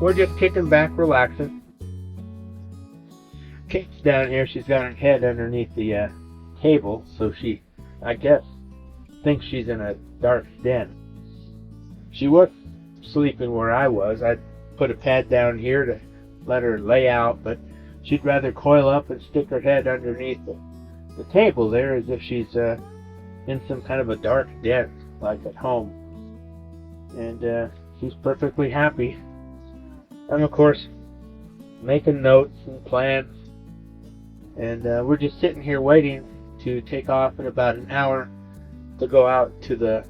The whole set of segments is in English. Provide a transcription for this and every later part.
we're just kicking back, relaxing. Kate's down here. She's got her head underneath the table, so she, I guess, thinks she's in a dark den. She was sleeping where I was. I put a pad down here to let her lay out, but she'd rather coil up and stick her head underneath the table there as if she's in some kind of a dark den, like at home. And she's perfectly happy. I'm, of course, making notes and plans. And we're just sitting here waiting to take off in about an hour to go out to the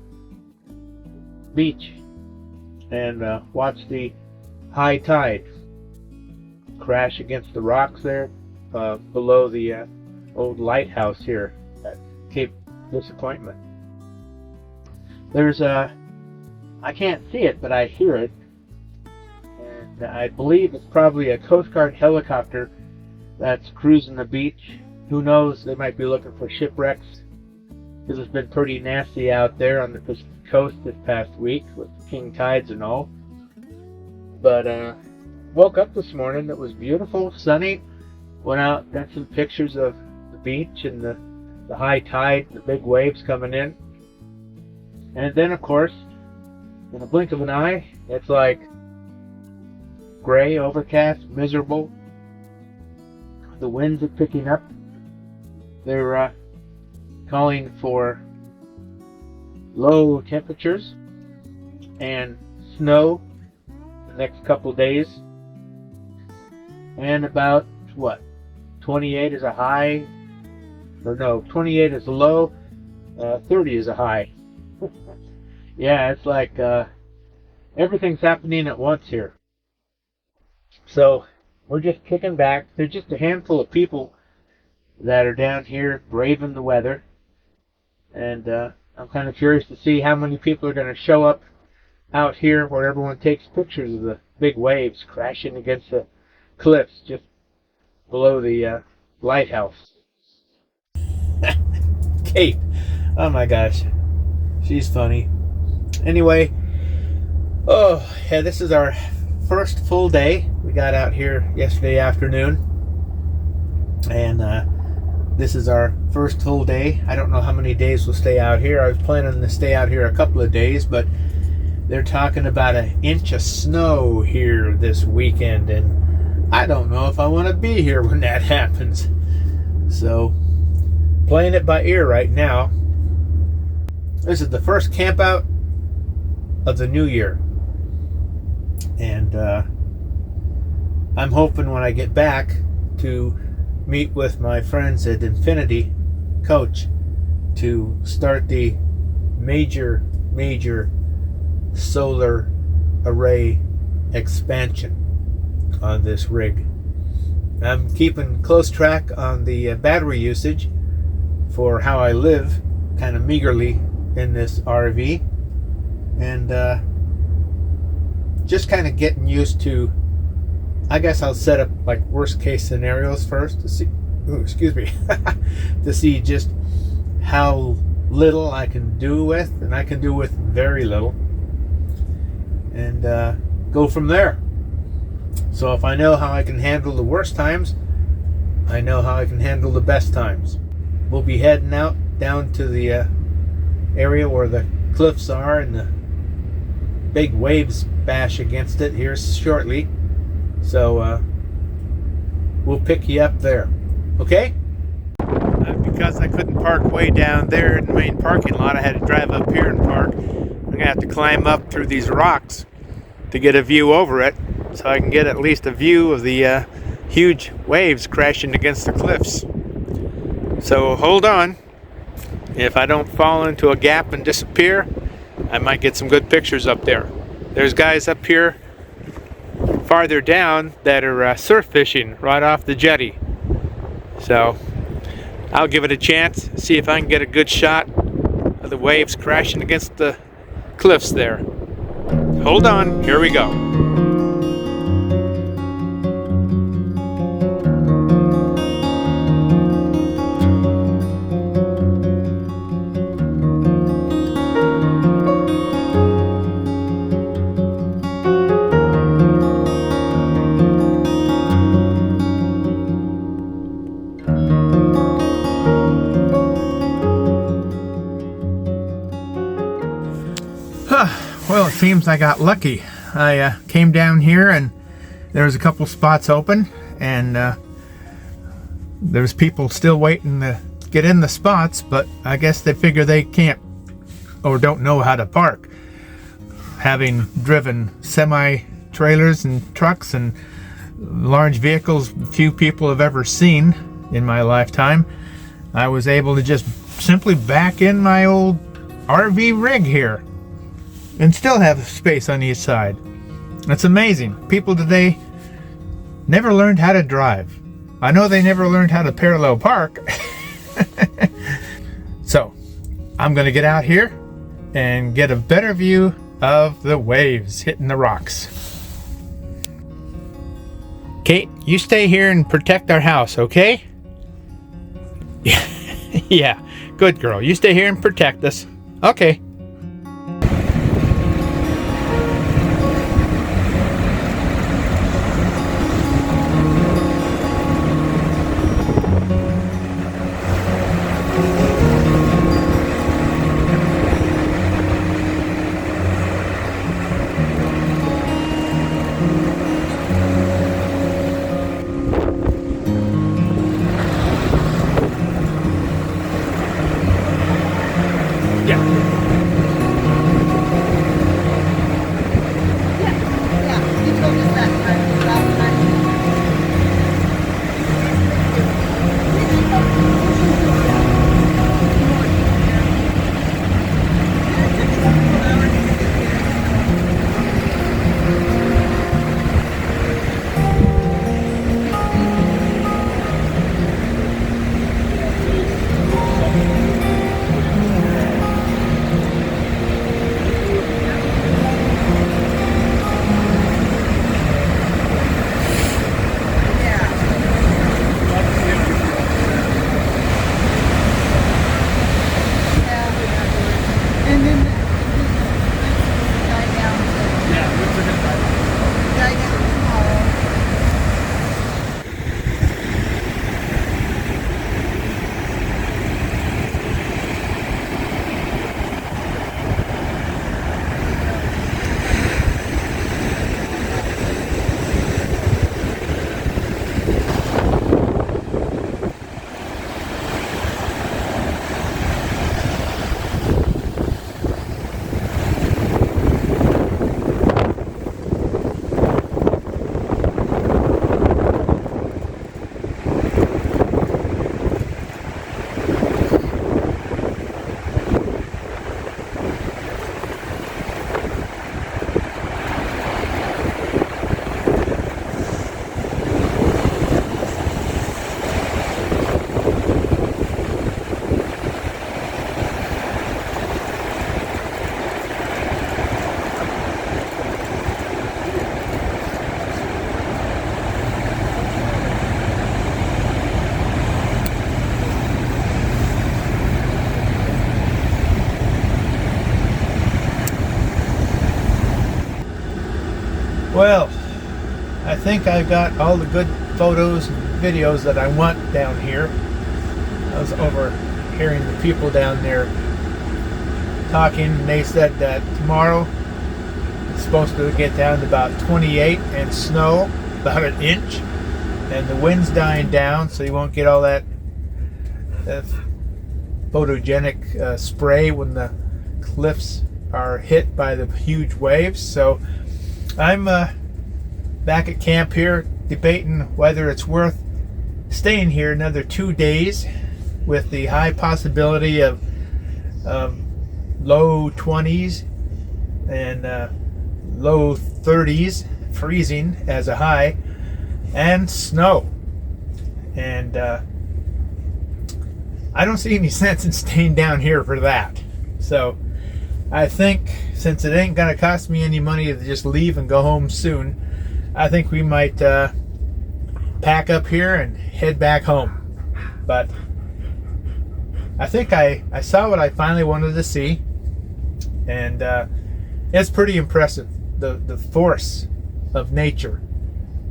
beach and watch the high tide crash against the rocks there below the old lighthouse here at Cape Disappointment. There's I can't see it, but I hear it, and I believe it's probably a Coast Guard helicopter that's cruising the beach. Who knows, they might be looking for shipwrecks, because it's been pretty nasty out there on the Pacific coast this past week with king tides and all. But woke up this morning, it was beautiful, sunny, went out, got some pictures of the beach and the high tide, the big waves coming in. And then, of course, in a blink of an eye, it's like gray, overcast, miserable. The winds are picking up. They're calling for low temperatures and snow the next couple days. And about, 28 is a high. Or no, 28 is a low, 30 is a high. Yeah, it's like everything's happening at once here. So we're just kicking back. There's just a handful of people that are down here braving the weather. And I'm kind of curious to see how many people are going to show up out here where everyone takes pictures of the big waves crashing against the cliffs just below the lighthouse. Kate, oh my gosh, she's funny. Anyway, oh yeah, this is our first full day. We got out here yesterday afternoon, and this is our first full day. I don't know how many days we'll stay out here. I was planning to stay out here a couple of days, but they're talking about an inch of snow here this weekend, and I don't know if I want to be here when that happens. So, playing it by ear right now. This is the first camp out of the new year, and I'm hoping when I get back to meet with my friends at Infinity Coach to start the major solar array expansion on this rig. I'm keeping close track on the battery usage for how I live kind of meagerly in this RV, and just kind of getting used to, I guess I'll set up like worst case scenarios first to see, to see just how little I can do with, and I can do with very little, and go from there. So if I know how I can handle the worst times, I know how I can handle the best times. We'll be heading out down to the area where the cliffs are and the big waves bash against it here shortly. So we'll pick you up there. Okay? Because I couldn't park way down there in the main parking lot, I had to drive up here and park. I'm going to have to climb up through these rocks to get a view over it, so I can get at least a view of the huge waves crashing against the cliffs. So hold on. If I don't fall into a gap and disappear, I might get some good pictures up there. There's guys up here farther down that are surf fishing right off the jetty. So I'll give it a chance, see if I can get a good shot of the waves crashing against the cliffs there. Hold on, here we go. seems I got lucky. I came down here and there was a couple spots open, and there's people still waiting to get in the spots, but I guess they figure they can't or don't know how to park. Having driven semi-trailers and trucks and large vehicles few people have ever seen in my lifetime, I was able to just simply back in my old RV rig here and still have space on each side. It's amazing. People today never learned how to drive. I know they never learned how to parallel park. So I'm gonna get out here and get a better view of the waves hitting the rocks. Kate, you stay here and protect our house, okay? Yeah, good girl. You stay here and protect us. Okay. Well, I think I've got all the good photos and videos that I want down here. I was overhearing the people down there talking, and they said that tomorrow it's supposed to get down to about 28 and snow about 1 inch, and the wind's dying down, so you won't get all that photogenic spray when the cliffs are hit by the huge waves. So I'm back at camp here debating whether it's worth staying here another 2 days with the high possibility of low 20s and low 30s freezing as a high and snow. And I don't see any sense in staying down here for that. So I think, since it ain't gonna cost me any money to just leave and go home soon, I think we might pack up here and head back home. But I think I saw what I finally wanted to see, and it's pretty impressive, the force of nature.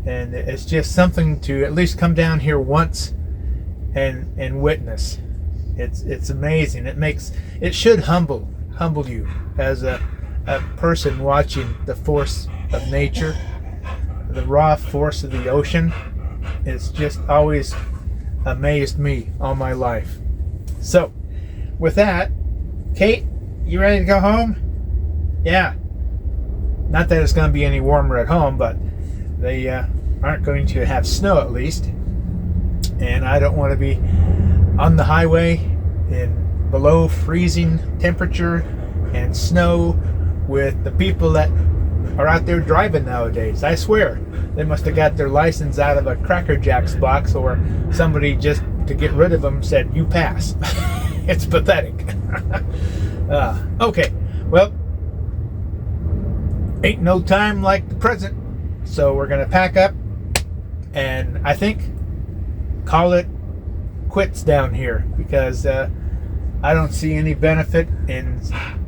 And it's just something to at least come down here once and witness. It's amazing. It should humble you as a a person watching the force of nature, the raw force of the ocean. It's just always amazed me all my life. So, with that, Kate, you ready to go home? Yeah. Not that it's going to be any warmer at home, but they aren't going to have snow at least. And I don't want to be on the highway in below freezing temperature and snow with the people that are out there driving nowadays. I swear, they must have got their license out of a Cracker Jacks box, or somebody just to get rid of them said, "You pass." It's pathetic. Okay, well, ain't no time like the present, so we're gonna pack up and I think call it quits down here, because I don't see any benefit in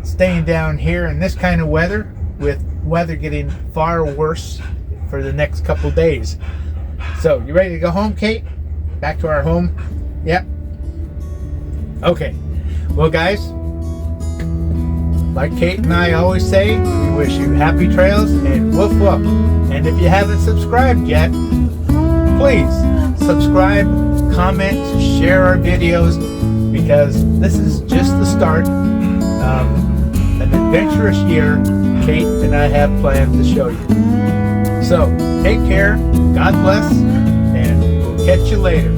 staying down here in this kind of weather, with weather getting far worse for the next couple days. So, you ready to go home, Kate? Back to our home? Yep. Okay. Well, guys, like Kate and I always say, we wish you happy trails and woof woof. And if you haven't subscribed yet, please subscribe, comment, share our videos, because this is just the start of an adventurous year Kate and I have planned to show you. So, take care, God bless, and we'll catch you later.